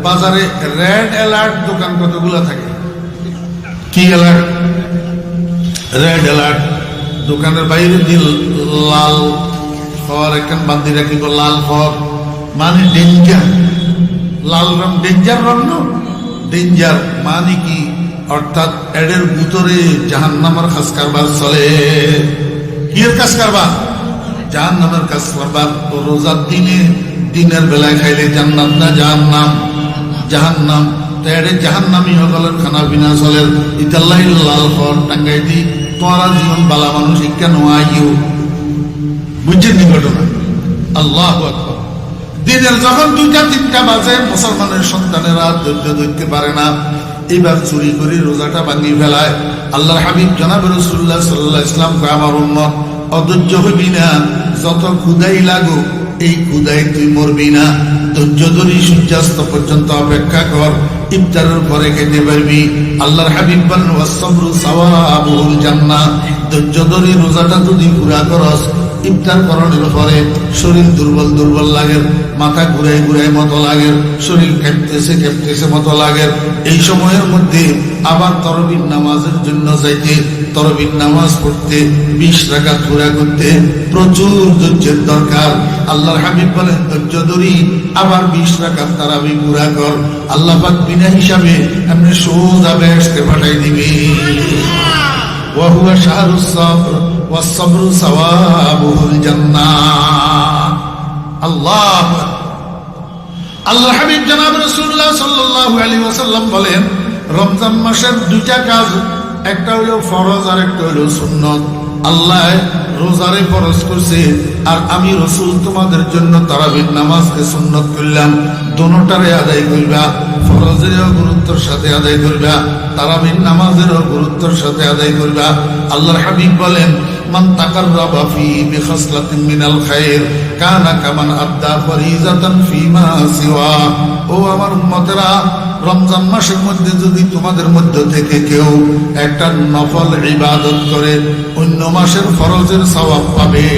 বাজারে red alert দোকান কতগুলো থাকে? কি অ্যালার্ট? Red alert. দোকানের বাইরে দিল লাল খড় একখান বান্ধি রাখিব, লাল খড় মানে ডেঞ্জার। লাল রং ডেঞ্জার রং, ডেঞ্জার মানে কি? অর্থাৎ এডের ভিতরে জাহান্নামের কাজ কারবার চলে। কি কাজ কারবার? জাহান্নামের কাজ কারবার। রোজার দিনে দিনের বেলায় খাইলে জান্নাত না জাহান্নাম? জাহান্নাম। এডে জাহান্নামী সকলের খানা পিনা চলের ইতাল্লাহ লাল খড় টাঙ্গাই দি তোরা জীবন বালা মানুষ কেন আইও। বুঝছেন নি ঘটনা? আল্লাহু আকবার। দিনের যখন 2টা-3টা বাজে মুসলমানের সন্তানেরা ধৈর্য ধরতে পারে না, এবার চুরি করে রোজাটা ভাঙিয়ে ফেলায়। আল্লাহর হাবিব জনাব রাসূলুল্লাহ সাল্লাল্লাহু আলাইহি ওয়াসাল্লাম কয়, আমার উম্মত অধৈর্য হবি না, যত ক্ষুধাই লাগুক এই ক্ষুধায় তুই মরবি না। ধৈর্য ধরি সূর্যাস্ত পর্যন্ত অপেক্ষা কর, ইফতারের পরে খেতে পারবি। আল্লাহর হাবিব বলেন, ওয়াসসাবরু সাওয়াবুল জান্নাহ। ধৈর্য ধরি রোজাটা যদি পুরা করস, ইফতার করানোর পরে শরীর দুর্বল দুর্বল লাগে, মাথা ঘুরাই ঘুরাই মতো লাগে, শরীর কেঁপতেছে কেঁপতেছে মতো লাগে। এই সময়ের মধ্যে আবার তরবির নামাজের জন্য যাইতে, তরবির নামাজ পড়তে, 20 রাকাত পুরা করতে প্রচুর ধৈর্যের দরকার। আল্লাহর হাবিব বলেন, ধৈর্য ধরি আবার 20 রাকাত তারাবি পুরা কর। আল্লাহ পাক বিনা হিসাবে এমনি সোজা বেহেশতে পাঠাই দিবে। ওয়া হুয়া শাহরুস সাবর ওয়াস-সাবরু সাওয়াবুল জান্নাহ। আল্লাহ আল্লাহর হাবিব জনাব রাসূলুল্লাহ সাল্লাল্লাহু আলাইহি ওয়াসাল্লাম বলেন, রমজান মাসের 2টা কাজ, একটা হলো ফরজ আর একটা হলো সুন্নত। আল্লাহ রোজারে ফরজ করছে আর আমি রাসূল তোমাদের জন্য তারাবির নামাজকে সুন্নত করলাম। দোনোটারে আদায় করবা, ফরজেরও গুরুত্বের সাথে আদায় করবা, তারাবির নামাজেরও গুরুত্বের সাথে আদায় করবা। আল্লাহর হাবিব বলেন, মান তাকাররাবা ফি বিখাসলাতিন মিনাল খায়র কানা কামান আদ্দা ফরিজাতান ফিমা সিওয়া। ও আমার উম্মতেরা, রমজান মাসের মধ্যে যদি তোমাদের মধ্য থেকে কেউ একটা নফল ইবাদত করে, অন্য মাসের ফরজের সওয়াব পাবে।